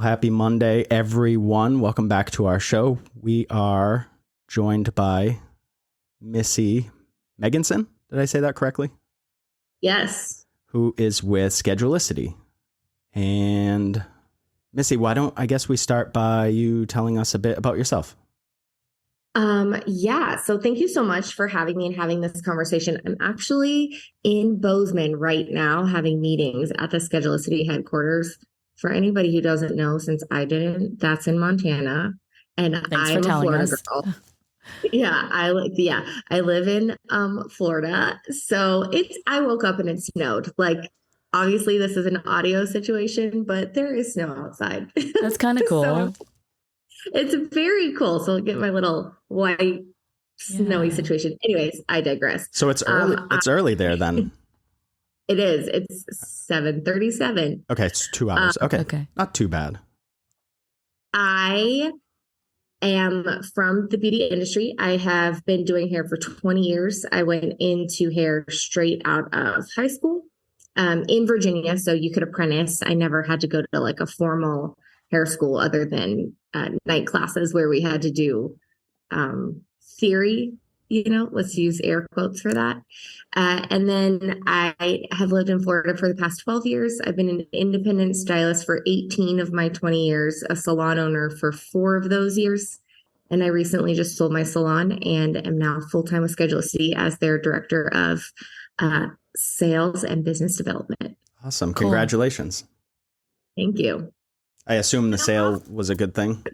Happy Monday, everyone. Welcome back to our show. We are joined by Missy Megginson. Did I say that correctly? Yes. Who is with Schedulicity. And Missy, why don't I guess we start by you telling us a bit about yourself? So thank you so much for having me and having this conversation. I'm actually in Bozeman right now having meetings at the Schedulicity headquarters. For anybody who doesn't know, since I didn't, that's in Montana. And I'm a Florida girl. I live in Florida. So I woke up and it snowed. Like, obviously this is an audio situation, but there is snow outside. That's kind of cool. So it's very cool. So I'll get my little white snowy situation. Anyways, I digress. So it's early. It's early there then. It is. It's 7:37. Okay, it's 2 hours. Okay, not too bad. I am from the beauty industry. I have been doing hair for 20 years. I went into hair straight out of high school in Virginia, so you could apprentice. I never had to go to like a formal hair school other than night classes where we had to do theory. Let's use air quotes for that. And then I have lived in Florida for the past 12 years. I've been an independent stylist for 18 of my 20 years, a salon owner for 4 of those years. And I recently just sold my salon and am now full-time with Schedulicity as their director of sales and business development. Awesome. Cool. Congratulations. Thank you. I assume the sale was a good thing.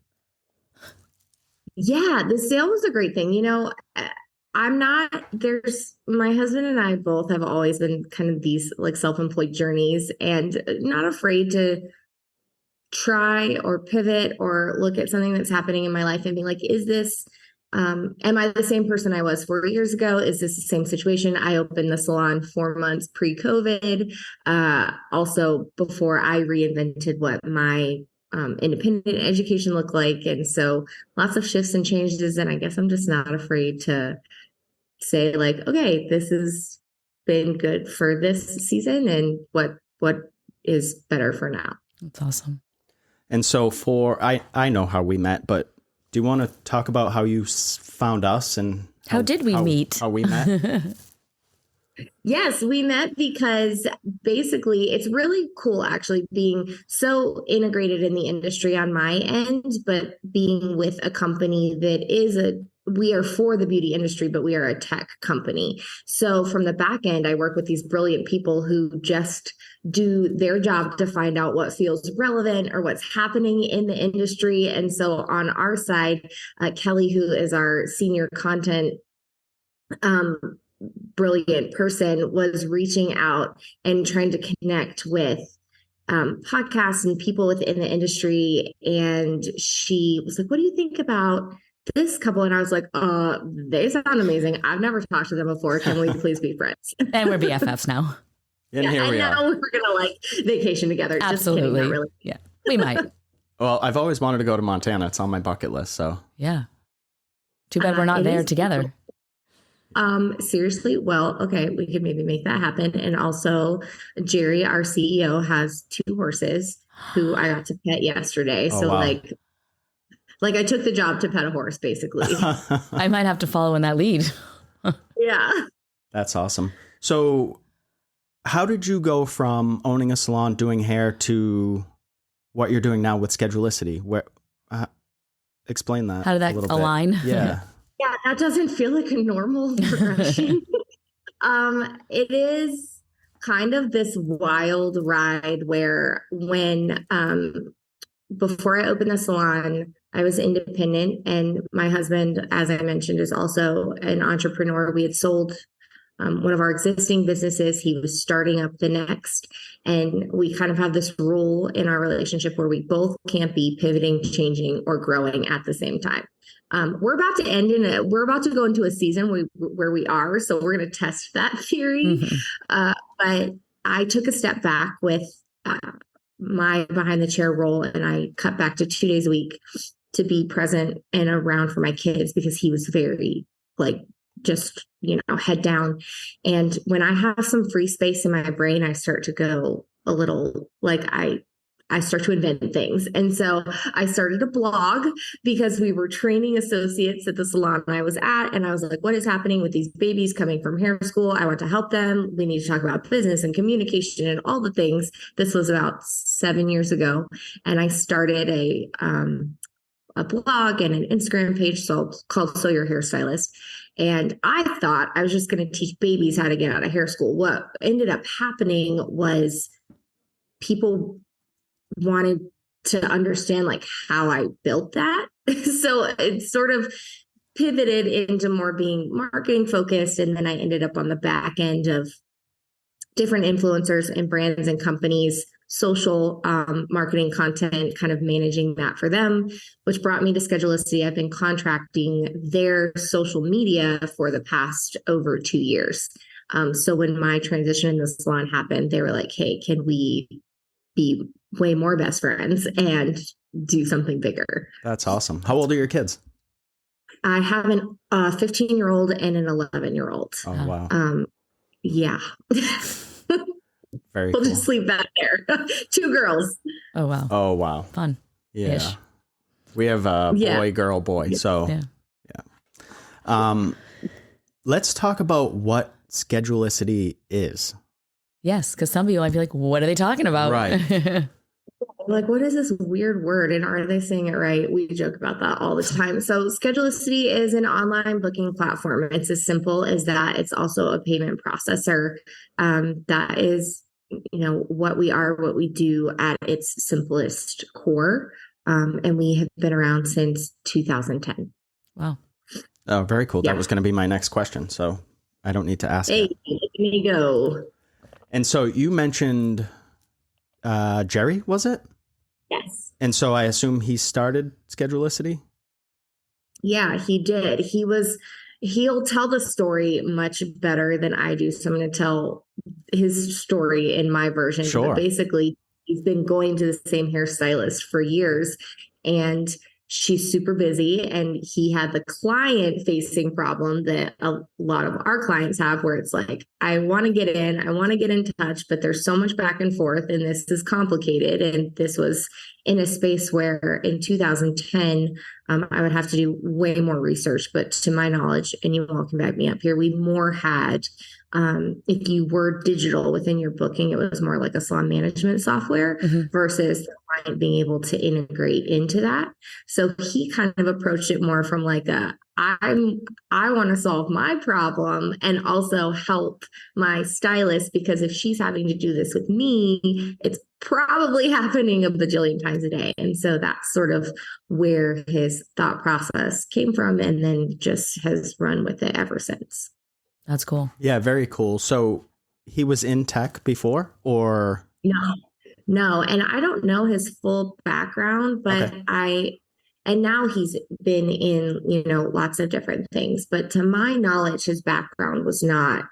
Yeah, the sale was a great thing. My husband and I both have always been kind of these like self-employed journeys and not afraid to try or pivot or look at something that's happening in my life and be like, is this, am I the same person I was 4 years ago? Is this the same situation? I opened the salon 4 months pre-COVID, also before I reinvented what my independent education looked like. And so lots of shifts and changes. And I guess I'm just not afraid to say like, okay, this has been good for this season and what is better for now. That's awesome. And so I know how we met, but do you want to talk about how you found us and how did we meet? How we met? Yes, we met because basically it's really cool actually being so integrated in the industry on my end, but being with a company that we are for the beauty industry, but we are a tech company. So from the back end, I work with these brilliant people who just do their job to find out what feels relevant or what's happening in the industry. And so on our side, Kelly, who is our senior content brilliant person, was reaching out and trying to connect with podcasts and people within the industry. And she was like, what do you think about this couple? And I was like, they sound amazing. I've never talked to them before. Can we please be friends? And we're BFFs now. And here we are. Now we're going to like vacation together. Absolutely. Just kidding, really. Yeah, we might. Well, I've always wanted to go to Montana. It's on my bucket list. So yeah. Too bad we're not there together. Seriously? Well, okay, we could maybe make that happen. And also Jerry, our CEO, has 2 horses who I got to pet yesterday. Oh, so wow. like I took the job to pet a horse, basically. I might have to follow in that lead. Yeah. That's awesome. So how did you go from owning a salon, doing hair, to what you're doing now with Schedulicity? Where, explain that. How did that align? Yeah. Yeah, that doesn't feel like a normal progression. It is kind of this wild ride where when before I opened the salon, I was independent, and my husband, as I mentioned, is also an entrepreneur. We had sold one of our existing businesses. He was starting up the next, and we kind of have this rule in our relationship where we both can't be pivoting, changing, or growing at the same time. We're about to go into a season where we are, so we're going to test that theory. Mm-hmm. But I took a step back with my behind the chair role, and I cut back to 2 days a week to be present and around for my kids because he was very just, head down. And when I have some free space in my brain, I start to go a little I start to invent things. And so I started a blog because we were training associates at the salon I was at. And I was like, what is happening with these babies coming from hair school? I want to help them. We need to talk about business and communication and all the things. This was about 7 years ago. And I started a blog and an Instagram page called So Your Hairstylist. And I thought I was just going to teach babies how to get out of hair school. What ended up happening was people wanted to understand like how I built that. So it sort of pivoted into more being marketing focused. And then I ended up on the back end of different influencers and brands and companies, social marketing content, kind of managing that for them, which brought me to Schedulicity. I've been contracting their social media for the past over 2 years. So when my transition in the salon happened, they were like, hey, can we be way more best friends and do something bigger? That's awesome. How old are your kids? I have a 15-year-old and an 11-year-old. Oh, wow. Yeah. Very we'll cool. just leave that there. 2 girls. Oh, wow. Oh, wow. Fun. Yeah. Ish. We have a boy, girl, boy. So, Yeah. Let's talk about what Schedulicity is. Yes, because some people might be like, what are they talking about? Right. Like, what is this weird word? And are they saying it right? We joke about that all the time. So Schedulicity is an online booking platform. It's as simple as that. It's also a payment processor. That is, what we are, what we do at its simplest core. And we have been around since 2010. Wow. Oh, very cool. That was going to be my next question. So I don't need to ask Hey, it. let me go. And so you mentioned Jerry, was it? Yes. And so I assume he started Schedulicity? Yeah, he did. He'll tell the story much better than I do. So I'm going to tell his story in my version. Sure. But basically, he's been going to the same hairstylist for years, and she's super busy. And he had the client facing problem that a lot of our clients have, where it's like, I want to get in touch, but there's so much back and forth and this is complicated. And this was in a space where in 2010, I would have to do way more research, but to my knowledge, and you all can back me up here, we more had, if you were digital within your booking, it was more like a salon management software versus the client being able to integrate into that. So he kind of approached it more from like I want to solve my problem and also help my stylist, because if she's having to do this with me, it's probably happening a bajillion times a day. And so that's sort of where his thought process came from, and then just has run with it ever since. That's cool. Yeah, very cool. So he was in tech before, or? No. And I don't know his full background, but Okay. and now he's been in, lots of different things. But to my knowledge, his background was not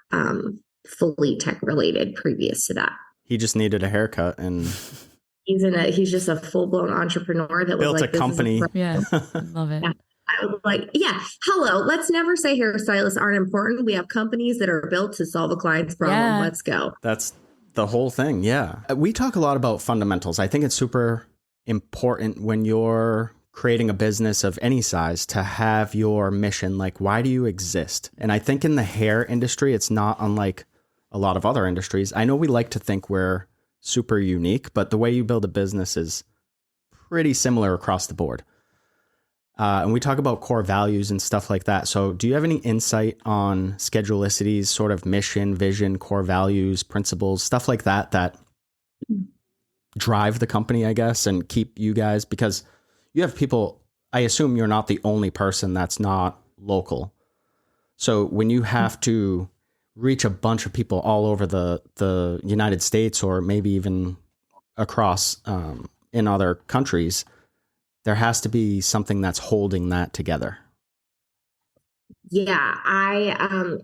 fully tech related previous to that. He just needed a haircut and he's just a full blown entrepreneur that built was like, a company. Yeah. Love it. Yeah. I was like, hello, let's never say hairstylists aren't important. We have companies that are built to solve a client's problem. Yeah. Let's go. That's the whole thing. Yeah. We talk a lot about fundamentals. I think it's super important when you're creating a business of any size to have your mission. Like, why do you exist? And I think in the hair industry, it's not unlike a lot of other industries. I know we like to think we're super unique, but the way you build a business is pretty similar across the board. And we talk about core values and stuff like that. So do you have any insight on Schedulicity's sort of mission, vision, core values, principles, stuff like that, that drive the company, I guess, and keep you guys? Because you have people, I assume you're not the only person that's not local. So when you have to reach a bunch of people all over the United States, or maybe even across in other countries, there has to be something that's holding that together. Yeah,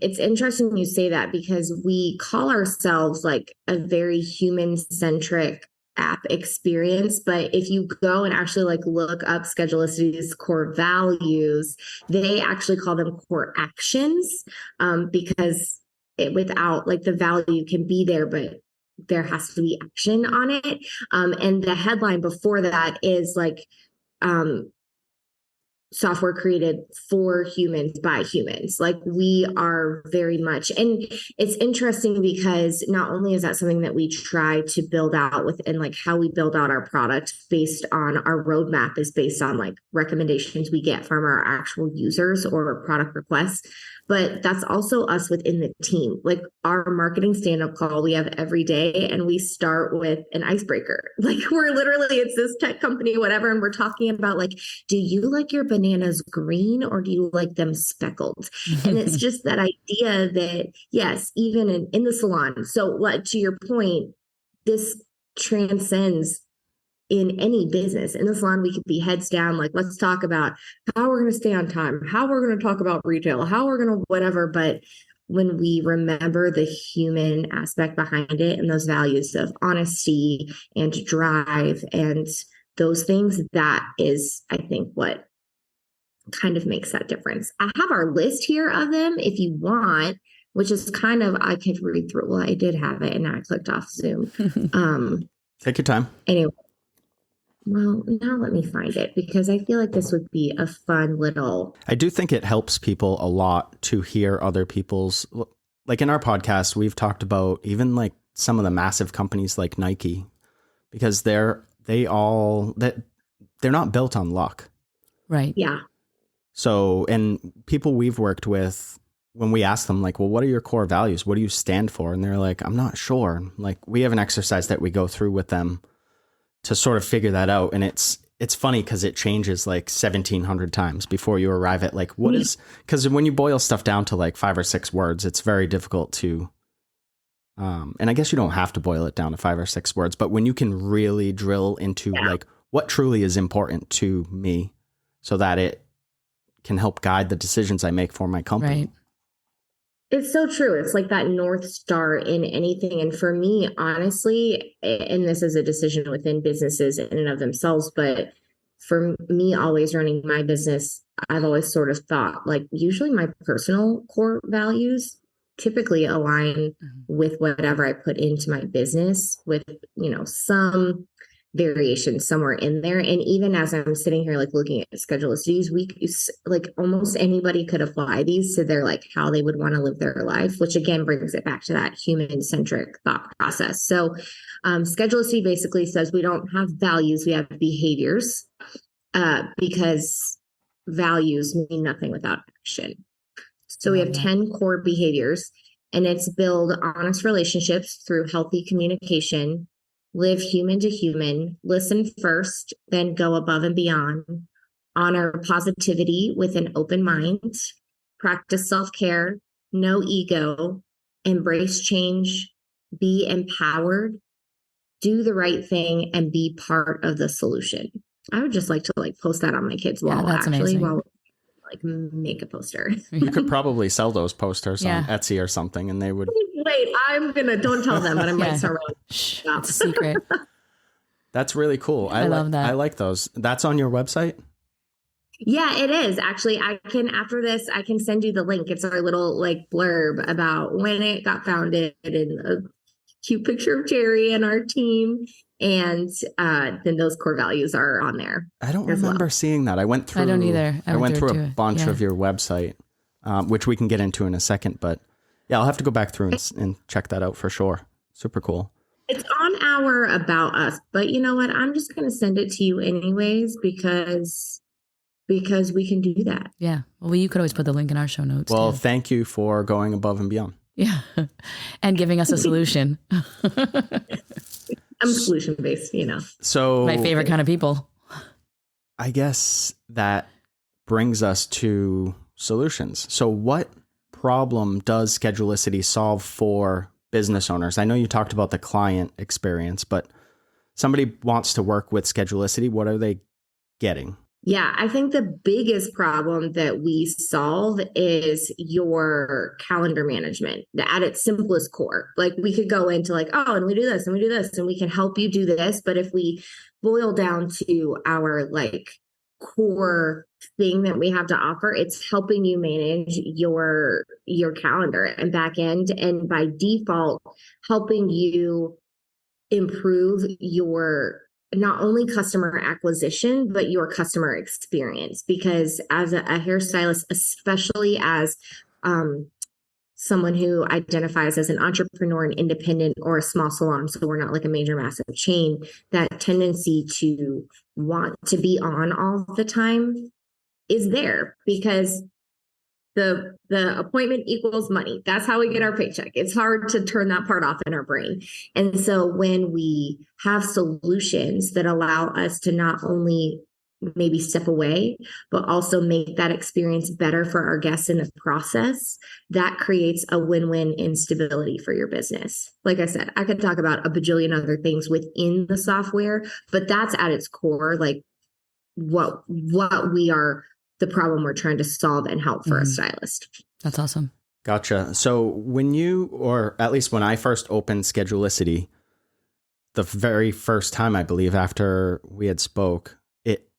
it's interesting you say that, because we call ourselves like a very human-centric app experience. But if you go and actually like look up Schedulicity's core values, they actually call them core actions, because without like the value can be there, but there has to be action on it. And the headline before that is like, software created for humans by humans. Like we are very much, and it's interesting because not only is that something that we try to build out within like how we build out our product based on our roadmap is based on like recommendations we get from our actual users or product requests. But that's also us within the team. Like our marketing stand-up call we have every day, and we start with an icebreaker. Like we're literally, it's this tech company, whatever, and we're talking about like, do you like your bananas green or do you like them speckled? And it's just that idea that, yes, even in the salon. So what, to your point, this transcends in any business. In the salon, we could be heads down, like, let's talk about how we're going to stay on time, how we're going to talk about retail, how we're going to whatever. But when we remember the human aspect behind it and those values of honesty and drive and those things, that is, I think, what kind of makes that difference. I have our list here of them if you want, which is kind of, I could read through. Well, I did have it and now I clicked off Zoom. Take your time. Anyway. Well, now let me find it because I feel like this would be a fun little. I do think it helps people a lot to hear other people's, like in our podcast, we've talked about even like some of the massive companies like Nike, because they're not built on luck. Right. Yeah. So, and people we've worked with, when we ask them like, well, what are your core values? What do you stand for? And they're like, I'm not sure. Like we have an exercise that we go through with them to sort of figure that out. And it's funny because it changes like 1,700 times before you arrive at like, what is, because when you boil stuff down to like 5 or 6 words, it's very difficult to, and I guess you don't have to boil it down to 5 or 6 words, but when you can really drill into like what truly is important to me so that it can help guide the decisions I make for my company. Right. It's so true. It's like that North Star in anything. And for me, honestly, and this is a decision within businesses in and of themselves, but for me, always running my business, I've always sort of thought like usually my personal core values typically align with whatever I put into my business with, some variation somewhere in there. And even as I'm sitting here, like looking at Schedulicity, like almost anybody could apply these to their, like how they would want to live their life, which again, brings it back to that human centric thought process. So Schedulicity basically says we don't have values, we have behaviors, because values mean nothing without action. So we have 10 core behaviors, and it's build honest relationships through healthy communication, live human to human, listen first, then go above and beyond, honor positivity with an open mind, practice self-care, no ego, embrace change, be empowered, do the right thing, and be part of the solution. I would just like to post that on my kids' wall, that's actually, amazing. while make a poster. You could probably sell those posters on Etsy or something, and they would. Wait, don't tell them, but I might start. Shh, it's a secret. That's really cool. I love that. I like those. That's on your website? Yeah, it is. Actually, after this, I can send you the link. It's our little blurb about when it got founded and a cute picture of Jerry and our team. And then those core values are on there. I don't remember seeing that. I went through. I don't either. I went through a bunch of your website, which we can get into in a second. But yeah, I'll have to go back through and check that out for sure. Super cool. It's on our About Us, but you know what? I'm just going to send it to you anyways because we can do that. Yeah. Well, you could always put the link in our show notes. Well, thank you for going above and beyond. Yeah. And giving us a solution. I'm solution-based, So my favorite kind of people. I guess that brings us to solutions. So what problem does Schedulicity solve for business owners? I know you talked about the client experience, but somebody wants to work with Schedulicity. What are they getting? Yeah, I think the biggest problem that we solve is your calendar management at its simplest core. Like we could go into and we do this and we do this and we can help you do this. But if we boil down to our core thing that we have to offer, it's helping you manage your calendar and back end. And by default, helping you improve your not only customer acquisition, but your customer experience. Because as a hairstylist, especially as someone who identifies as an entrepreneur, an independent, or a small salon, so we're not like a major massive chain, that tendency to want to be on all the time is there, because the appointment equals money. That's how we get our paycheck. It's hard to turn that part off in our brain. And so when we have solutions that allow us to not only maybe step away, but also make that experience better for our guests in the process, that creates a win-win in stability for your business. Like I said, I could talk about a bajillion other things within the software, but that's at its core, like what we are, the problem we're trying to solve and help for a stylist. That's awesome. Gotcha. So when you, or at least when I first opened Schedulicity, the very first time, I believe, after we had spoke, it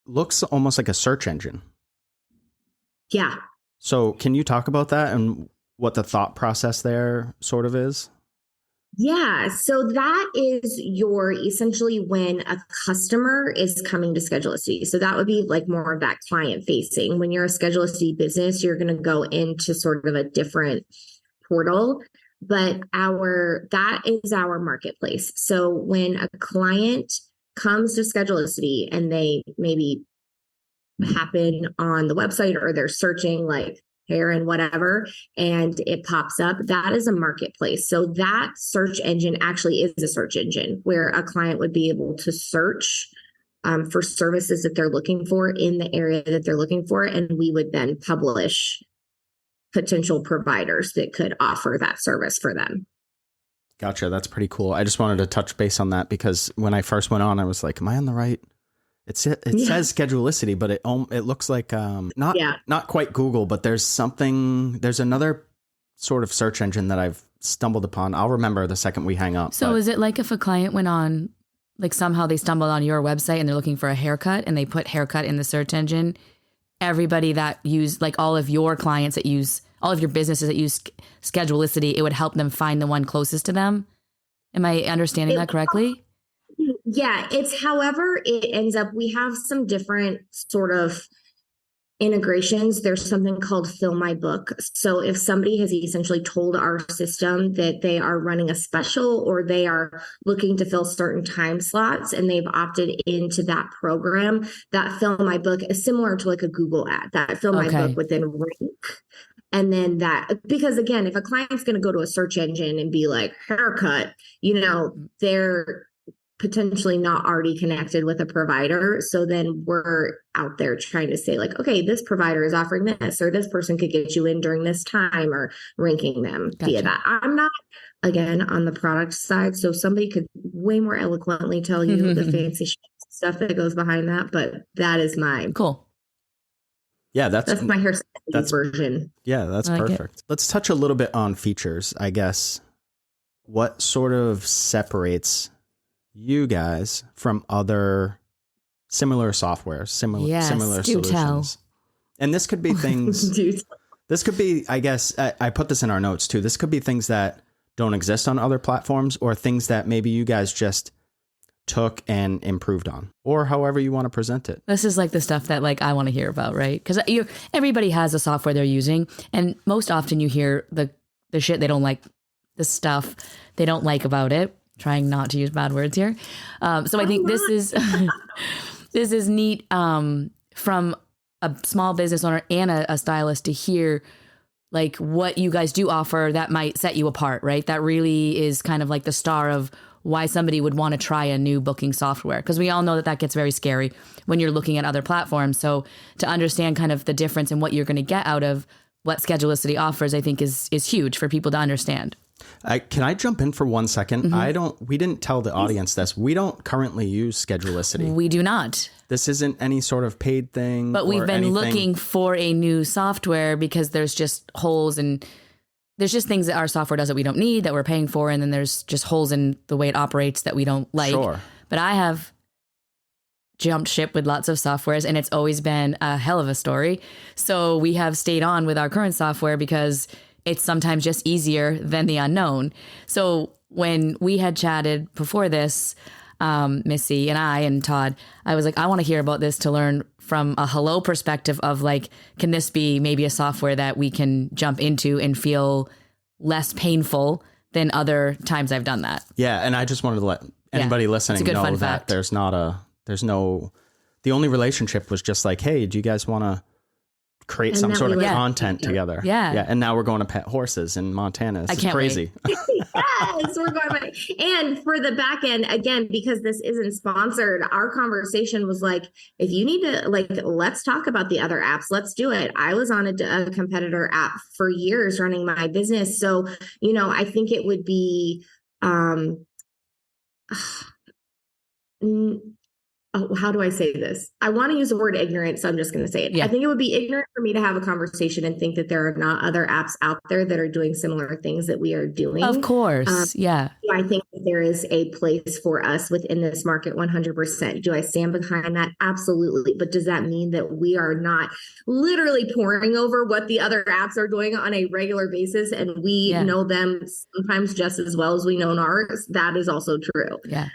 looks almost like a search engine. Yeah. So can you talk about that and what the thought process there sort of is? Yeah. So that is your essentially when a customer is coming to Schedulicity. So that would be like more of that client facing. When you're a Schedulicity business, you're going to go into sort of a different portal, but that is our marketplace. So when a client comes to Schedulicity and they maybe happen on the website or they're searching like hair and whatever, and it pops up, that is a marketplace. So that search engine actually is a search engine where a client would be able to search for services that they're looking for in the area that they're looking for. And we would then publish potential providers that could offer that service for them. Gotcha. That's pretty cool. I just wanted to touch base on that because when I first went on, I was like, am I on the right? It says Schedulicity, but it looks like not quite Google, but there's another sort of search engine that I've stumbled upon. I'll remember the second we hang up. So is it like if a client went on, like somehow they stumbled on your website and they're looking for a haircut and they put haircut in the search engine, everybody that use, like all of your clients that use, all of your businesses that use Schedulicity, it would help them find the one closest to them? Am I understanding that correctly? Yeah, it's however it ends up. We have some different sort of integrations. There's something called Fill My Book. So if somebody has essentially told our system that they are running a special or they are looking to fill certain time slots and they've opted into that program, that Fill My Book is similar to like a Google ad. That Fill My Book would then rank. And then because again, if a client's going to go to a search engine and be like haircut, they're potentially not already connected with a provider. So then we're out there trying to say like, okay, this provider is offering this, or this person could get you in during this time, or ranking them via that. I'm not, again, on the product side. So somebody could way more eloquently tell you the fancy stuff that goes behind that. But that is my cool. Yeah, that's my hairstyle version. Yeah, that's perfect. Let's touch a little bit on features, I guess. What sort of separates you guys from other similar softwares, similar solutions? Tell. And this could be things, this could be, I guess, I put this in our notes too. This could be things that don't exist on other platforms or things that maybe you guys just took and improved on, or however you want to present it. This is like the stuff that like I want to hear about, right? Because everybody has a software they're using, and most often you hear the shit they don't like, the stuff they don't like about it. Trying not to use bad words here. So I think this is neat from a small business owner and a stylist to hear like what you guys do offer that might set you apart, right? That really is kind of like the star of why somebody would want to try a new booking software. Because we all know that gets very scary when you're looking at other platforms. So to understand kind of the difference in what you're going to get out of what Schedulicity offers, I think is huge for people to understand. Can I jump in for 1 second? Mm-hmm. We didn't tell the audience this. We don't currently use Schedulicity. We do not. This isn't any sort of paid thing. But we've been looking for a new software because there's just holes and there's just things that our software does that we don't need that we're paying for. And then there's just holes in the way it operates that we don't like. Sure. But I have jumped ship with lots of softwares and it's always been a hell of a story. So we have stayed on with our current software because it's sometimes just easier than the unknown. So when we had chatted before this, Missy and I and Todd, I was like, I want to hear about this to learn from a hello perspective of like, can this be maybe a software that we can jump into and feel less painful than other times I've done that? Yeah. And I just wanted to let anybody listening know that there's the only relationship was just like, hey, do you guys want to create some sort of content together? Yeah. And now we're going to pet horses in Montana. It's crazy. Yes, we're going back. And for the back end, again, because this isn't sponsored, our conversation was like, if you need to, like, let's talk about the other apps. Let's do it. I was on a competitor app for years running my business. So, I think it would be, how do I say this? I want to use the word ignorant, so I'm just going to say it. Yeah. I think it would be ignorant for me to have a conversation and think that there are not other apps out there that are doing similar things that we are doing. Of course. Yeah. I think that there is a place for us within this market 100%. Do I stand behind that? Absolutely. But does that mean that we are not literally poring over what the other apps are doing on a regular basis and we know them sometimes just as well as we know ours? That is also true. Yeah.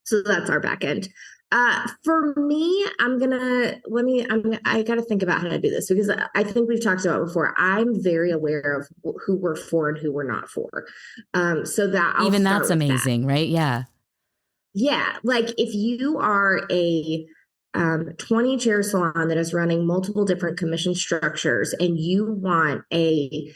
So that's our back end. For me, I got to think about how to do this because I think we've talked about before. I'm very aware of who we're for and who we're not for. So that that's amazing, right? Yeah. Yeah. Like if you are a 20 chair salon that is running multiple different commission structures and you want a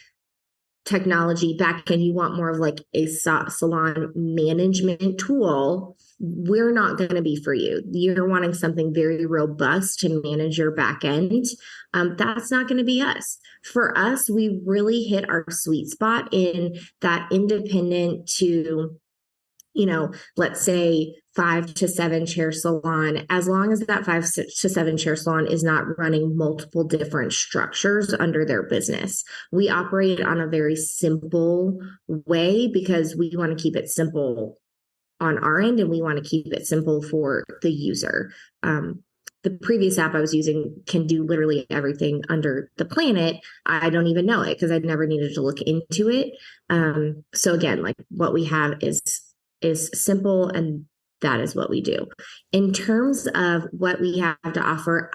technology back and you want more of like a salon management tool, we're not going to be for you. You're wanting something very robust to manage your back end. That's not going to be us. For us, we really hit our sweet spot in that independent to, let's say 5 to 7 chair salon, as long as that 5 to 7 chair salon is not running multiple different structures under their business. We operate on a very simple way because we want to keep it simple on our end and we want to keep it simple for the user. The previous app I was using can do literally everything under the planet. I don't even know it because I'd never needed to look into it. So again, like what we have is simple and that is what we do. In terms of what we have to offer,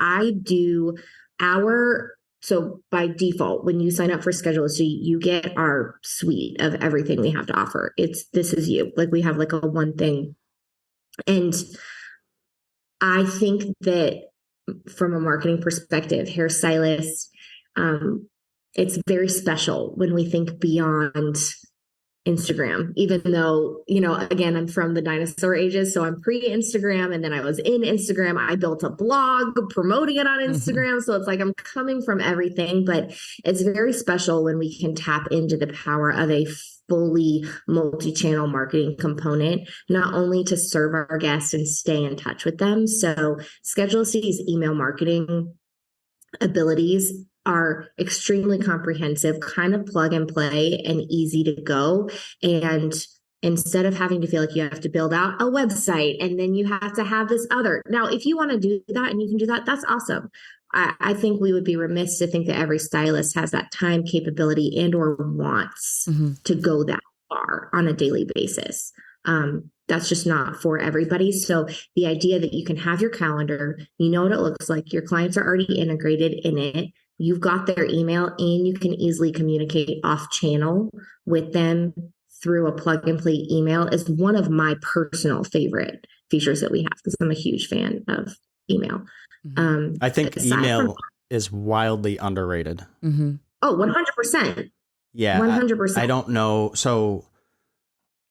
so by default, when you sign up for Schedulicity, you get our suite of everything we have to offer. This is you. Like we have like a one thing. And I think that from a marketing perspective, hairstylist, it's very special when we think beyond Instagram, even though, again, I'm from the dinosaur ages. So I'm pre-Instagram and then I was in Instagram. I built a blog promoting it on Instagram. So it's like I'm coming from everything, but it's very special when we can tap into the power of a fully multi-channel marketing component, not only to serve our guests and stay in touch with them. So Schedulicity's email marketing abilities are extremely comprehensive, kind of plug and play and easy to go. And instead of having to feel like you have to build out a website and then you have to have this other. Now, if you want to do that and you can do that, that's awesome. I think we would be remiss to think that every stylist has that time, capability, and or wants to go that far on a daily basis. That's just not for everybody. So the idea that you can have your calendar, you know what it looks like, your clients are already integrated in it, you've got their email, and you can easily communicate off channel with them through a plug and play email is one of my personal favorite features that we have because I'm a huge fan of email. I think email is wildly underrated. Oh, 100%. Yeah. 100%. I don't know. So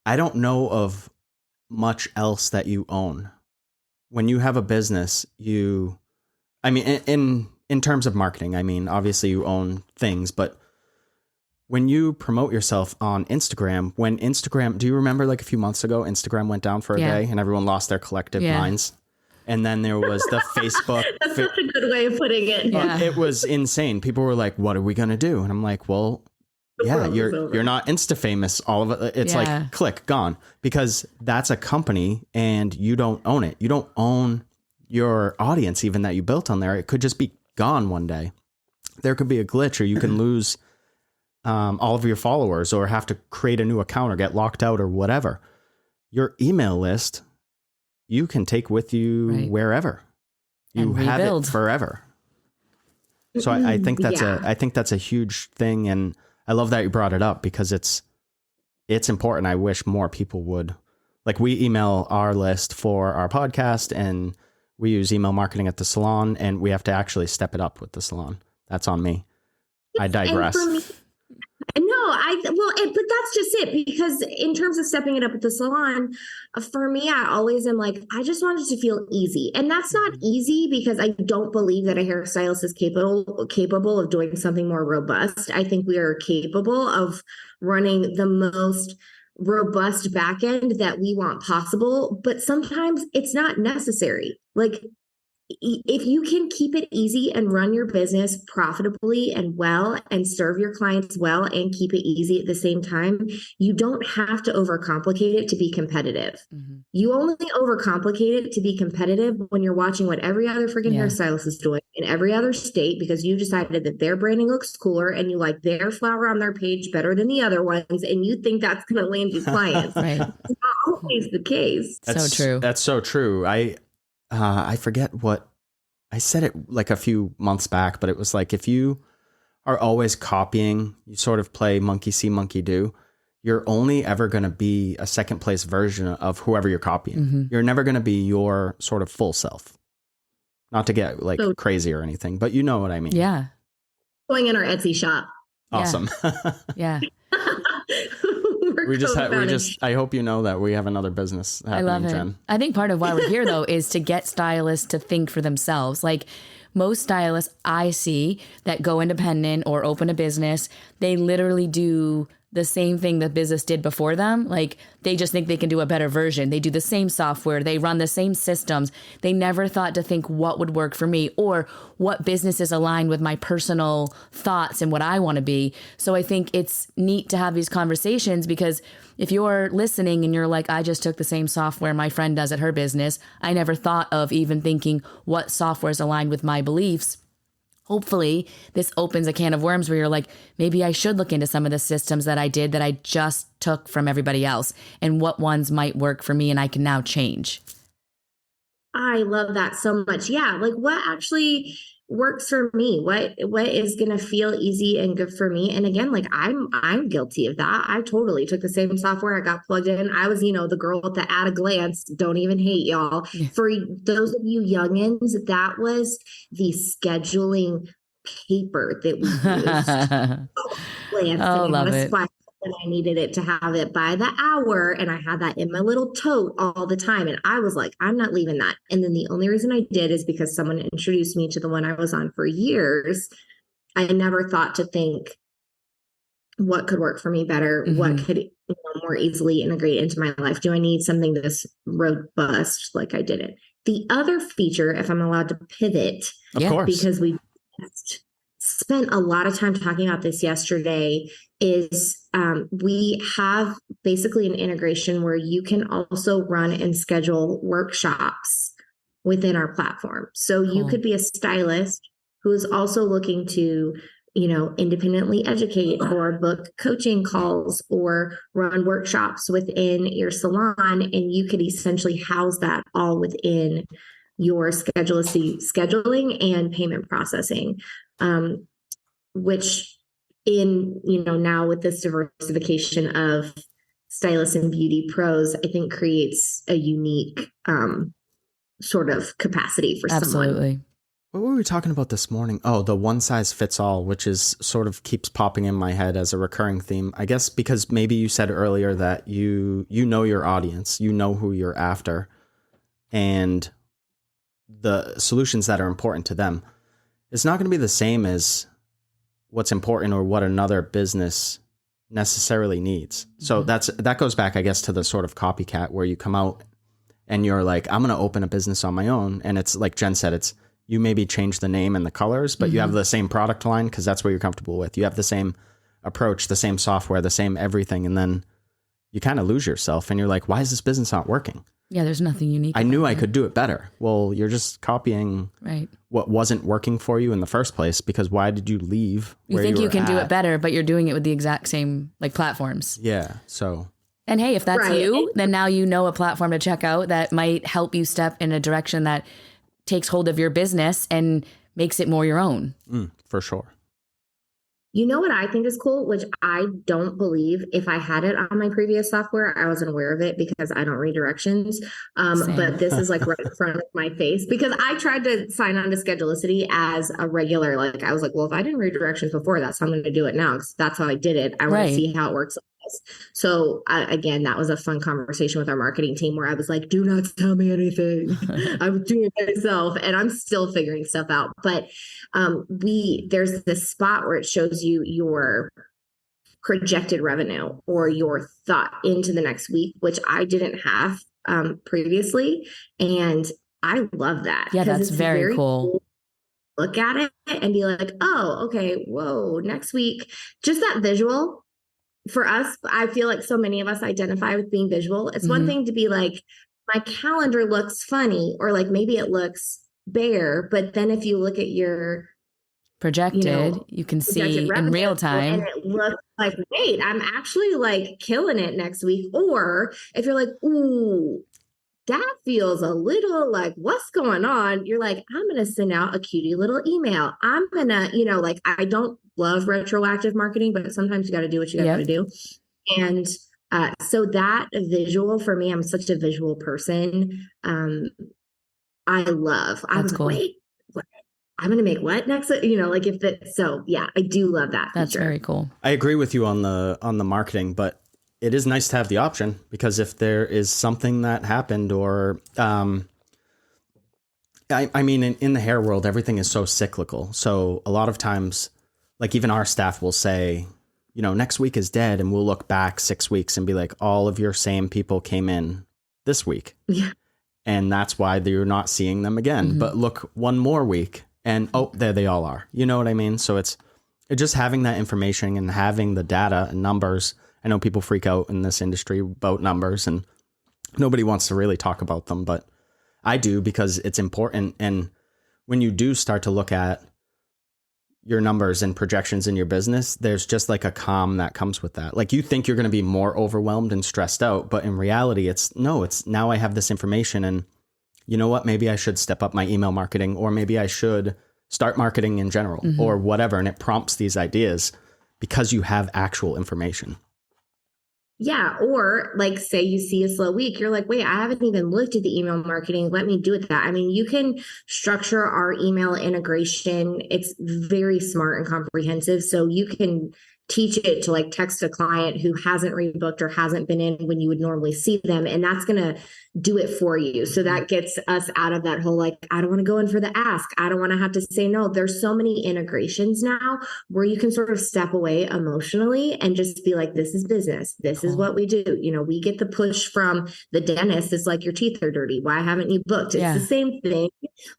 I don't know of much else that you own. When you have a business, in terms of marketing, obviously you own things, but when you promote yourself on Instagram, do you remember like a few months ago, Instagram went down for a day and everyone lost their collective minds? And then there was the Facebook. That's such a good way of putting it. Yeah. It was insane. People were like, what are we going to do? And I'm like, well, yeah, you're not Insta famous. All of it. It's like click, gone, because that's a company and you don't own it. You don't own your audience, even that you built on there. It could just be gone one day. There could be a glitch or you can lose all of your followers or have to create a new account or get locked out or whatever. Your email list, you can take with you wherever. You have it forever. So I think that's a huge thing. And I love that you brought it up because it's important. I wish more people would. Like, we email our list for our podcast and we use email marketing at the salon, and we have to actually step it up with the salon. That's on me. I digress. But that's just it, because in terms of stepping it up at the salon, for me, I always am like, I just want it to feel easy. And that's not easy because I don't believe that a hairstylist is capable of doing something more robust. I think we are capable of running the most robust back end that we want possible, but sometimes it's not necessary. Like, if you can keep it easy and run your business profitably and well and serve your clients well and keep it easy at the same time, you don't have to overcomplicate it to be competitive. Mm-hmm. You only overcomplicate it to be competitive when you're watching what every other freaking hairstylist is doing in every other state because you decided that their branding looks cooler and you like their flower on their page better than the other ones, and you think that's going to land you clients. Right. It's not always the case. That's so true. That's so true. I forget what I said it like a few months back, but it was like, if you are always copying, you sort of play monkey see, monkey do, you're only ever going to be a second place version of whoever you're copying. Mm-hmm. You're never going to be your sort of full self. Not to get like crazy or anything, but you know what I mean. Yeah. Going in our Etsy shop. Awesome. Yeah. I hope you know that we have another business happening, I love it. Jen. I think part of why we're here, though, is to get stylists to think for themselves. Like, most stylists I see that go independent or open a business, they literally do the same thing the business did before them. Like, they just think they can do a better version. They do the same software. They run the same systems. They never thought to think what would work for me or what businesses align with my personal thoughts and what I want to be. So I think it's neat to have these conversations, because if you're listening and you're like, I just took the same software my friend does at her business, I never thought of even thinking what softwares align with my beliefs. Hopefully this opens a can of worms where you're like, maybe I should look into some of the systems that I did that I just took from everybody else and what ones might work for me and I can now change. I love that so much. Yeah. Like, what actually works for me? What is going to feel easy and good for me? And again, like, I'm guilty of that. I totally took the same software. I got plugged in. I was, the girl with the at a glance. Don't even hate y'all. Yeah. For those of you youngins, that was the scheduling paper that we used. Love it. And I needed it to have it by the hour. And I had that in my little tote all the time. And I was like, I'm not leaving that. And then the only reason I did is because someone introduced me to the one I was on for years. I never thought to think what could work for me better, what could more easily integrate into my life. Do I need something this robust like I did it? The other feature, if I'm allowed to pivot, of course, because we just spent a lot of time talking about this yesterday, is we have basically an integration where you can also run and schedule workshops within our platform. So you could be a stylist who is also looking to, independently educate or book coaching calls or run workshops within your salon. And you could essentially house that all within your scheduling and payment processing, which now with this diversification of stylists and beauty pros, I think creates a unique sort of capacity for Absolutely. someone. What were we talking about this morning? Oh, the one size fits all, which is sort of keeps popping in my head as a recurring theme. I guess because maybe you said earlier that you know your audience, you know who you're after, and the solutions that are important to them. It's not going to be the same as what's important or what another business necessarily needs. So that goes back, I guess, to the sort of copycat where you come out and you're like, I'm going to open a business on my own. And it's like Jen said, it's you maybe change the name and the colors, but you have the same product line because that's what you're comfortable with. You have the same approach, the same software, the same everything. And then you kind of lose yourself and you're like, why is this business not working? Yeah, there's nothing unique. I knew about I it. could do it better. Well, you're just copying Right. what wasn't working for you in the first place, because why did you leave You where think you were can do at? it better, but you're doing it with the exact same like platforms. Yeah. So And hey, if that's Right. you, then now you know a platform to check out that might help you step in a direction that takes hold of your business and makes it more your own. for sure. You know what I think is cool, which I don't believe if I had it on my previous software, I wasn't aware of it because I don't read directions. Same. But this is like right in front of my face because I tried to sign on to Schedulicity as a regular. Like I was like, well, if I didn't read directions before, that's how I'm going to do it now because that's how I did it. I want Right. to see how it works. So again, that was a fun conversation with our marketing team where I was like, do not tell me anything. I'm doing it myself and I'm still figuring stuff out. But there's this spot where it shows you your projected revenue or your thought into the next week, which I didn't have previously. And I love that. Yeah, 'cause that's it's very cool. to look at it and be like, oh, okay, whoa, next week, just that visual. For us, I feel like so many of us identify with being visual. It's one Mhm. thing to be like, my calendar looks funny, or like maybe it looks bare. But then if you look at your Projected, you can projected see in revenue real time. and it looks like, wait, I'm actually like killing it next week. Or if you're like, ooh, that feels a little like what's going on, you're like, I'm gonna send out a cutie little email. I'm gonna, like I don't love retroactive marketing, but sometimes you got to do what you got to Yep. do. And so that visual for me, I'm such a visual person. I love. I That's was cool. like, wait, what? I'm gonna make what next? Like if that. So yeah, I do love that. That's feature. very cool. I agree with you on the marketing, but it is nice to have the option because if there is something that happened or, I mean, in the hair world, everything is so cyclical. So a lot of times, like even our staff will say, next week is dead. And we'll look back 6 weeks and be like, all of your same people came in this week. Yeah. And that's why you're not seeing them again. Mm-hmm. But look one more week and there they all are. You know what I mean? So it's just having that information and having the data and numbers. I know people freak out in this industry about numbers and nobody wants to really talk about them, but I do because it's important. And when you do start to look at your numbers and projections in your business, there's just like a calm that comes with that. Like you think you're going to be more overwhelmed and stressed out, but in reality, it's now I have this information and you know what? Maybe I should step up my email marketing or maybe I should start marketing in general or whatever. And it prompts these ideas because you have actual information. Yeah. Or like, say you see a slow week, you're like, wait, I haven't even looked at the email marketing. Let me do it that. I mean, you can structure our email integration. It's very smart and comprehensive. So you can teach it to like text a client who hasn't rebooked or hasn't been in when you would normally see them. And that's going to do it for you. So that gets us out of that whole, like, I don't want to go in for the ask. I don't want to have to say no. There's so many integrations now where you can sort of step away emotionally and just be like, this is business. This is what we do. We get the push from the dentist. It's like, your teeth are dirty. Why haven't you booked? It's the same thing,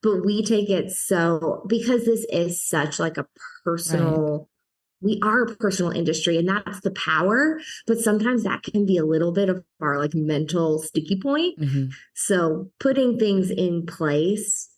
but we take it because this is such like a personal, we are a personal industry and that's the power, but sometimes that can be a little bit of our like mental sticky point. Mm-hmm. So putting things in place,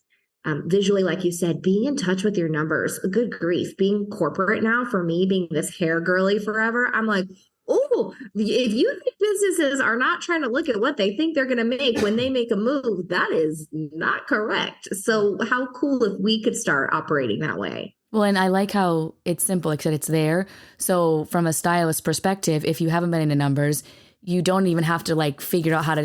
visually, like you said, being in touch with your numbers, good grief, being corporate now for me, being this hair girly forever, I'm like, oh, if you think businesses are not trying to look at what they think they're going to make when they make a move, that is not correct. So how cool if we could start operating that way. Well, and I like how it's simple, like I said, it's there. So from a stylist perspective, if you haven't been into numbers, you don't even have to like figure out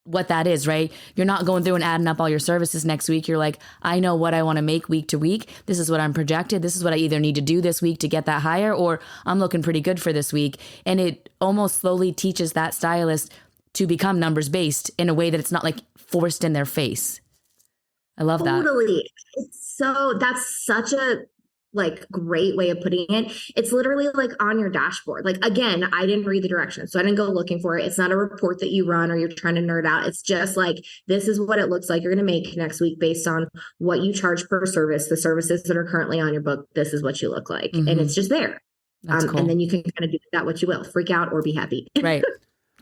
what that is, right? You're not going through and adding up all your services next week. You're like, I know what I want to make week to week. This is what I'm projected. This is what I either need to do this week to get that higher, or I'm looking pretty good for this week. And it almost slowly teaches that stylist to become numbers based in a way that it's not like forced in their face. I love that. Totally. That's such a like great way of putting it. It's literally like on your dashboard. Like, again, I didn't read the directions, so I didn't go looking for it. It's not a report that you run or you're trying to nerd out. It's just like, this is what it looks like you're going to make next week based on what you charge per service, the services that are currently on your book. This is what you look like. And it's just there. That's cool. And then you can kind of do that what you will, freak out or be happy. Right.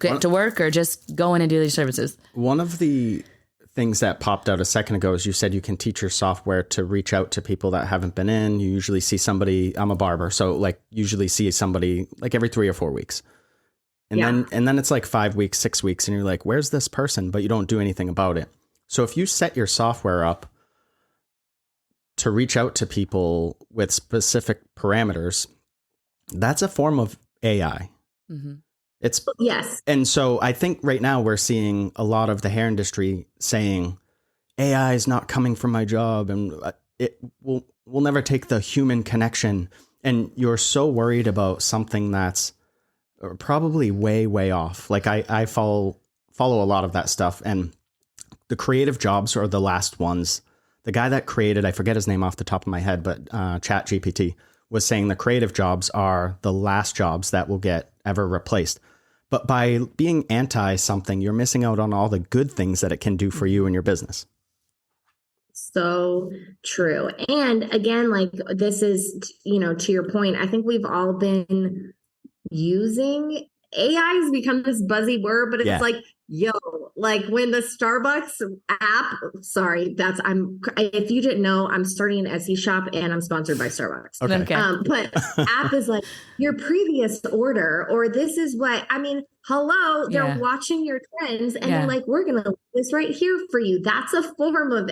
get to work or just go in and do these services? One of the things that popped out a second ago is you said you can teach your software to reach out to people that haven't been in. You usually see somebody, I'm a barber, so like usually see somebody like every 3 or 4 weeks. And then it's like 5 weeks, 6 weeks, and you're like, where's this person? But you don't do anything about it. So if you set your software up to reach out to people with specific parameters, that's a form of AI. Mm-hmm. Yes. And so I think right now we're seeing a lot of the hair industry saying AI is not coming from my job and it will never take the human connection. And you're so worried about something that's probably way, way off. Like I follow a lot of that stuff, and the creative jobs are the last ones. The guy that created, I forget his name off the top of my head, but Chat GPT was saying the creative jobs are the last jobs that will get ever replaced. But by being anti something, you're missing out on all the good things that it can do for you and your business. So true. And again, like this is, to your point, I think we've all been using AI has become this buzzy word, but it's like, yo, like when the Starbucks app, if you didn't know, I'm starting an Etsy shop and I'm sponsored by Starbucks. Okay. But app is like your previous order, or this is what, hello, they're watching your trends and they're like, we're going to leave this right here for you. That's a form of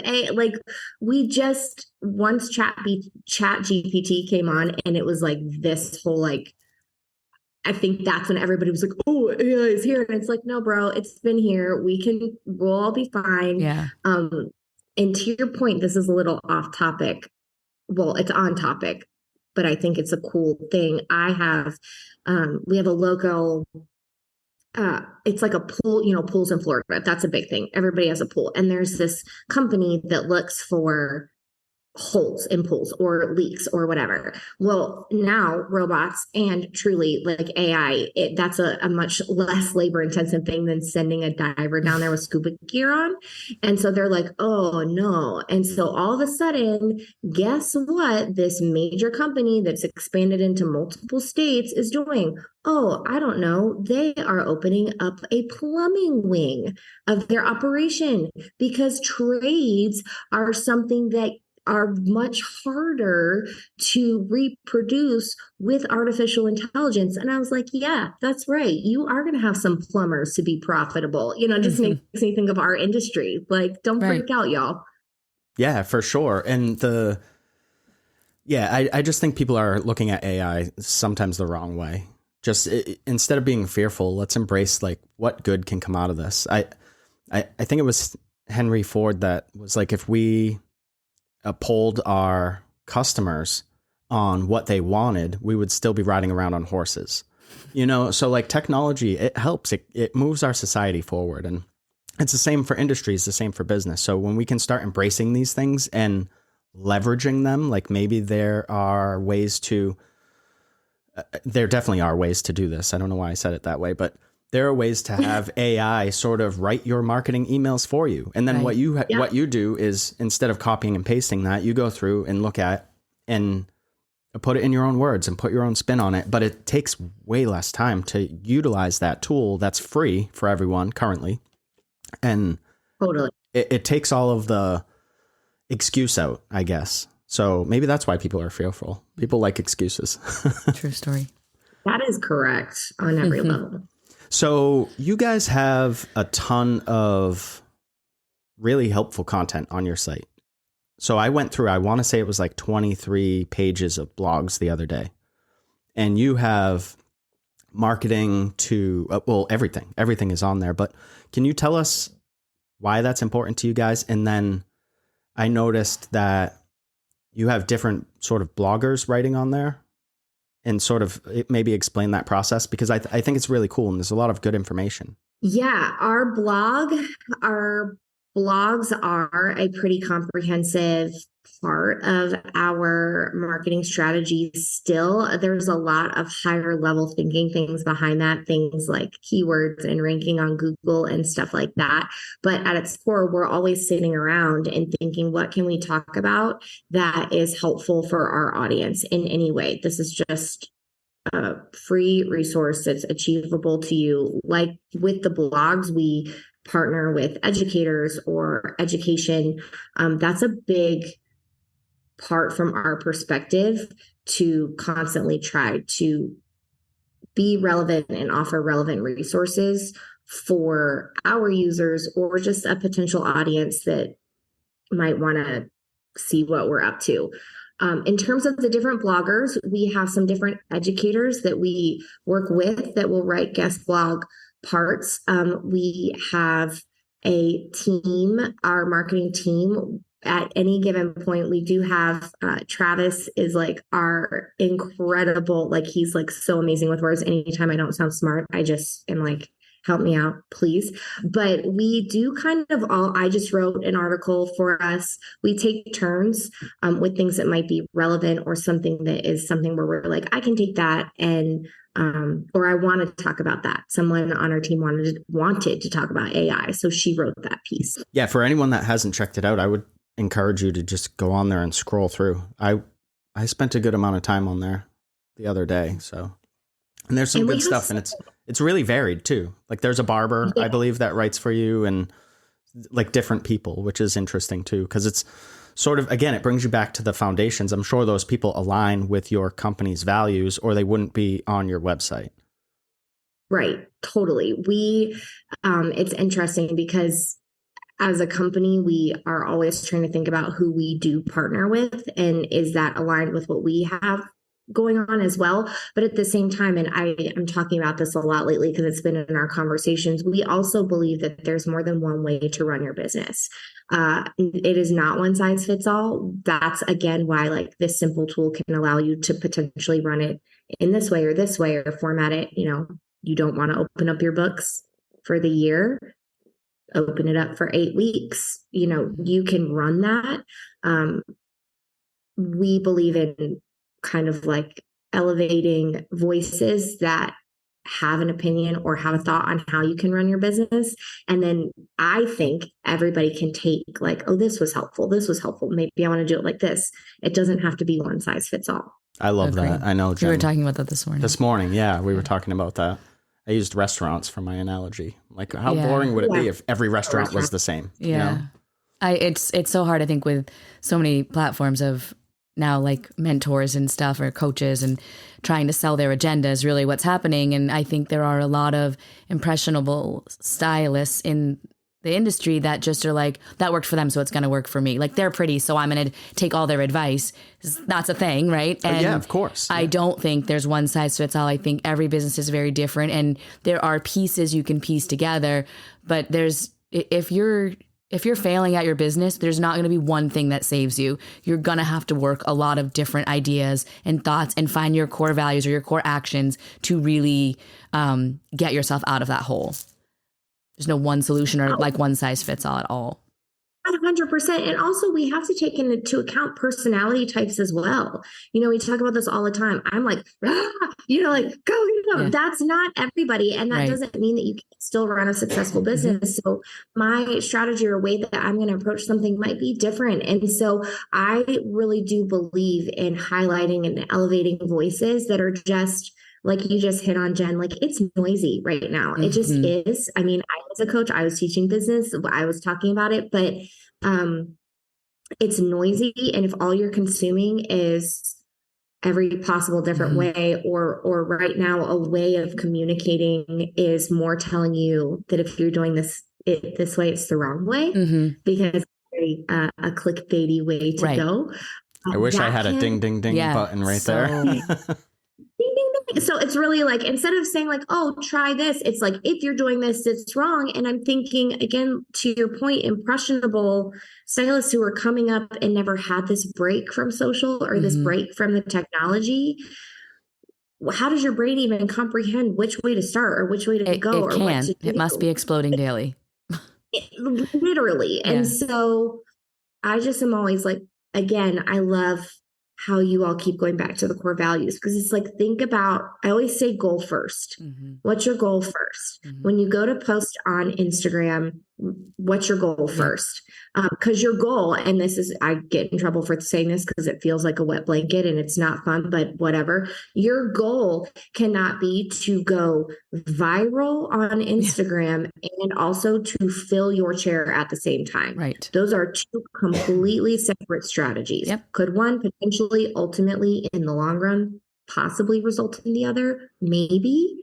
once Chat GPT came on and it was like this whole I think that's when everybody was like, oh, AI is here. And it's like, no, bro, it's been here. We'll all be fine. Yeah. And to your point, this is a little off topic. Well, it's on topic, but I think it's a cool thing. We have a local, it's like a pool, pools in Florida. That's a big thing. Everybody has a pool. And there's this company that looks for holes in pools or leaks or whatever. Well, now robots and truly like AI, that's a much less labor intensive thing than sending a diver down there with scuba gear on. And so they're like, oh no. And so all of a sudden, guess what? This major company that's expanded into multiple states is doing. Oh, I don't know. They are opening up a plumbing wing of their operation because trades are something that are much harder to reproduce with artificial intelligence. And I was like, yeah, that's right. You are going to have some plumbers to be profitable. Just makes me think of our industry. Like, don't freak out, y'all. Yeah, for sure. And I just think people are looking at AI sometimes the wrong way. Just instead of being fearful, let's embrace like what good can come out of this. I think it was Henry Ford that was like, if we polled our customers on what they wanted, we would still be riding around on horses, so like technology, it helps, it moves our society forward, and it's the same for industries, the same for business. So when we can start embracing these things and leveraging them, like maybe there definitely are ways to do this. I don't know why I said it that way, but there are ways to have AI sort of write your marketing emails for you. And then what you do is, instead of copying and pasting that, you go through and look at and put it in your own words and put your own spin on it. But it takes way less time to utilize that tool that's free for everyone currently. And totally, it takes all of the excuse out, I guess. So maybe that's why people are fearful. People like excuses. True story. That is correct on every level. So you guys have a ton of really helpful content on your site. So I went through, I want to say it was like 23 pages of blogs the other day. And you have marketing to, everything. Everything is on there. But can you tell us why that's important to you guys? And then I noticed that you have different sort of bloggers writing on there. And sort of maybe explain that process, because I think it's really cool and there's a lot of good information. Yeah, our blogs are a pretty comprehensive part of our marketing strategy. Still, there's a lot of higher level thinking things behind that, things like keywords and ranking on Google and stuff like that. But at its core, we're always sitting around and thinking, what can we talk about that is helpful for our audience in any way? This is just a free resource that's achievable to you. Like with the blogs, we partner with educators or education. That's a big part from our perspective to constantly try to be relevant and offer relevant resources for our users or just a potential audience that might want to see what we're up to. In terms of the different bloggers, we have some different educators that we work with that will write guest blog parts. We have a team, our marketing team. At any given point, we do have Travis is like our incredible, like he's like so amazing with words. Anytime I don't sound smart, I just am like, help me out, please. But we do kind of I just wrote an article for us. We take turns with things that might be relevant or something that is something where we're like, I can take that and or I want to talk about that. Someone on our team wanted to talk about AI, so she wrote that piece. Yeah, for anyone that hasn't checked it out, I would encourage you to just go on there and scroll through. I spent a good amount of time on there the other day, so and there's some good stuff, and it's really varied too. Like there's a barber, I believe, that writes for you, and like different people, which is interesting too, because it's sort of, again, it brings you back to the foundations. I'm sure those people align with your company's values, or they wouldn't be on your website. Right, totally. It's interesting because as a company, we are always trying to think about who we do partner with, and is that aligned with what we have going on as well. But at the same time, and I am talking about this a lot lately because it's been in our conversations, we also believe that there's more than one way to run your business. It is not one size fits all. That's again why like this simple tool can allow you to potentially run it in this way or format it. You don't want to open up your books for the year, open it up for 8 weeks. You can run that. We believe in kind of like elevating voices that have an opinion or have a thought on how you can run your business. And then I think everybody can take like, oh, this was helpful. Maybe I want to do it like this. It doesn't have to be one size fits all. I love that. I know, Jen. We were talking about that this morning. Yeah, we were talking about that. I used restaurants for my analogy. Like, how boring would it be if every restaurant was the same? Yeah. It's so hard, I think, with so many platforms of now like mentors and stuff or coaches and trying to sell their agenda is really what's happening. And I think there are a lot of impressionable stylists in the industry that just are like, that worked for them, so it's going to work for me. Like they're pretty, so I'm going to take all their advice. That's a thing, right? And yeah, of course. I don't think there's one size fits all. I think every business is very different, and there are pieces you can piece together. But if you're failing at your business, there's not going to be one thing that saves you. You're going to have to work a lot of different ideas and thoughts and find your core values or your core actions to really get yourself out of that hole. There's no one solution or like one size fits all at all. 100%. And also we have to take into account personality types as well. We talk about this all the time. I'm like, go. Yeah. That's not everybody. And that doesn't mean that you can still run a successful business. So my strategy or way that I'm going to approach something might be different. And so I really do believe in highlighting and elevating voices that are just like you just hit on, Jen, like it's noisy right now. It just is. I mean, I was a coach, I was teaching business, I was talking about it, but it's noisy. And if all you're consuming is every possible different way, or right now a way of communicating is more telling you that if you're doing this way, it's the wrong way, because it's very, a clickbaity way to go. I wish I had a ding, ding, ding button right there. So it's really like, instead of saying like, oh, try this, it's like, if you're doing this, it's wrong. And I'm thinking, again, to your point, impressionable stylists who are coming up and never had this break from social or this break from the technology. How does your brain even comprehend which way to start or which way to go? It can. It must be exploding daily. Literally. And so I just am always like, again, I love how you all keep going back to the core values, because it's like, think about, I always say goal first. What's your goal first? When you go to post on Instagram, what's your goal first? Because your goal, and this is, I get in trouble for saying this because it feels like a wet blanket and it's not fun, but whatever. Your goal cannot be to go viral on Instagram and also to fill your chair at the same time. Right. Those are two completely separate strategies. Yep. Could one potentially, ultimately, in the long run, possibly result in the other? Maybe.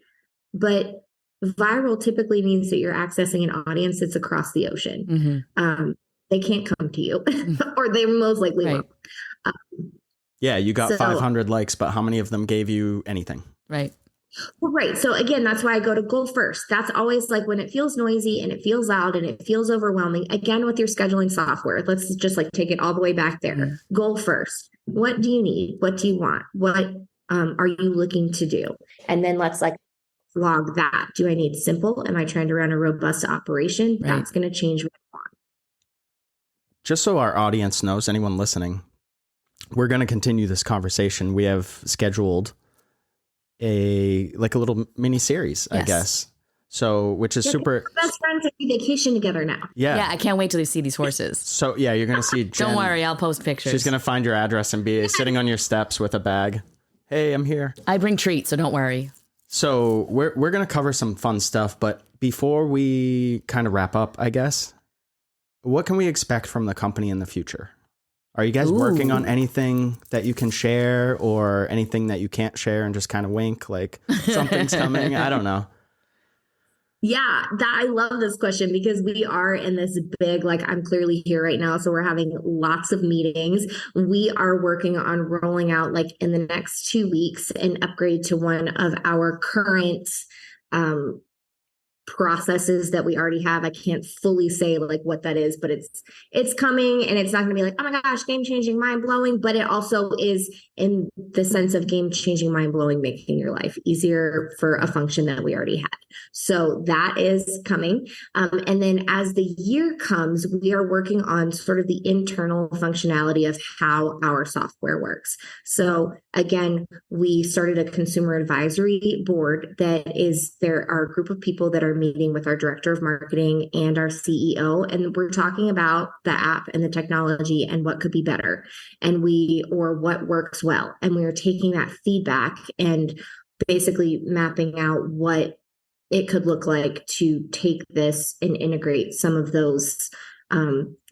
But viral typically means that you're accessing an audience that's across the ocean. They can't come to you, or they most likely won't. Yeah, you got 500 likes, but how many of them gave you anything? Right. Well, right. So again, that's why I go to goal first. That's always like when it feels noisy and it feels loud and it feels overwhelming. Again, with your scheduling software, let's just like take it all the way back there. Goal first. What do you need? What do you want? What are you looking to do? And then let's like log that. Do I need simple? Am I trying to run a robust operation? Right. That's going to change what I want. Just so our audience knows, anyone listening, we're going to continue this conversation. We have scheduled a little mini series, I guess. So, which is super. We're best friends and we vacation together now. Yeah, I can't wait till you see these horses. So yeah, you're going to see Jen. Don't worry, I'll post pictures. She's going to find your address and be sitting on your steps with a bag. Hey, I'm here. I bring treats, so don't worry. So we're going to cover some fun stuff, but before we kind of wrap up, I guess, what can we expect from the company in the future? Are you guys working on anything that you can share or anything that you can't share and just kind of wink like something's coming? I don't know. Yeah, I love this question because we are in this big, like I'm clearly here right now. So we're having lots of meetings. We are working on rolling out like in the next 2 weeks an upgrade to one of our current processes that we already have. I can't fully say like what that is, but it's coming, and it's not going to be like, oh my gosh, game changing, mind blowing, but it also is in the sense of game changing, mind blowing, making your life easier for a function that we already had. So that is coming. And then as the year comes, we are working on sort of the internal functionality of how our software works. So again, we started a consumer advisory board there are a group of people that are meeting with our director of marketing and our CEO, and we're talking about the app and the technology and what could be better or what works well. And we are taking that feedback and basically mapping out what it could look like to take this and integrate some of those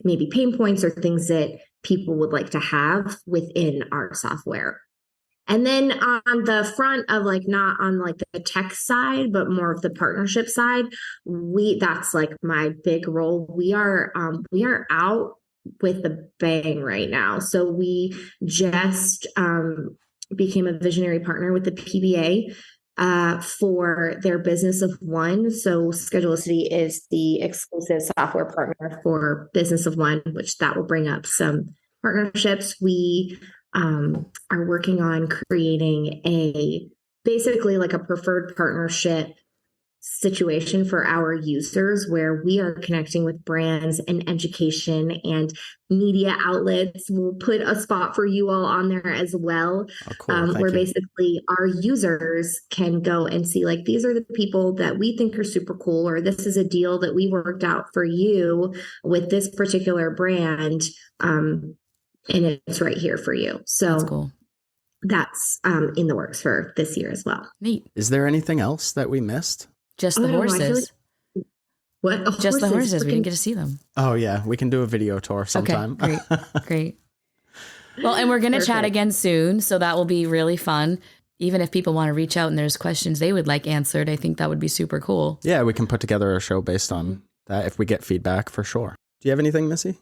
maybe pain points or things that people would like to have within our software. And then on the front of like, not on like the tech side, but more of the partnership side, that's like my big role. We are out with a bang right now. So we just became a visionary partner with the PBA for their Business of One. So Schedulicity is the exclusive software partner for Business of One, which that will bring up some partnerships. We are working on creating basically like a preferred partnership situation for our users where we are connecting with brands and education and media outlets. We'll put a spot for you all on there as well. Oh, cool. Where basically our users can go and see like, these are the people that we think are super cool, or this is a deal that we worked out for you with this particular brand. And it's right here for you. So that's cool. That's in the works for this year as well. Neat. Is there anything else that we missed? Just the horses. What? Just the horses. We didn't get to see them. Oh, yeah. We can do a video tour sometime. Okay, great. Well, and we're going to chat again soon. So that will be really fun. Even if people want to reach out and there's questions they would like answered, I think that would be super cool. Yeah, we can put together a show based on that if we get feedback for sure. Do you have anything, Missy?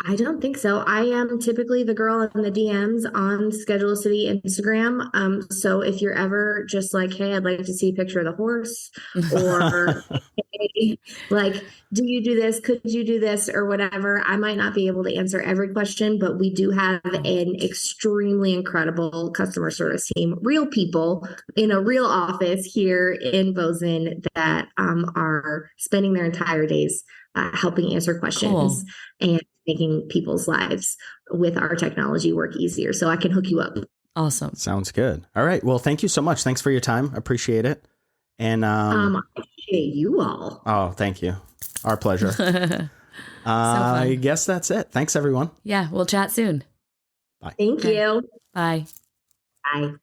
I don't think so. I am typically the girl in the DMs on Schedulicity Instagram. So if you're ever just like, hey, I'd like to see a picture of the horse, or hey, like, do you do this? Could you do this? Or whatever. I might not be able to answer every question, but we do have an extremely incredible customer service team, real people in a real office here in Bozeman that are spending their entire days helping answer questions and making people's lives with our technology work easier. So I can hook you up. Awesome. Sounds good. All right. Well, thank you so much. Thanks for your time. Appreciate it. And I appreciate you all. Oh, thank you. Our pleasure. I guess that's it. Thanks, everyone. Yeah, we'll chat soon. Bye. Thank you. Bye. Bye.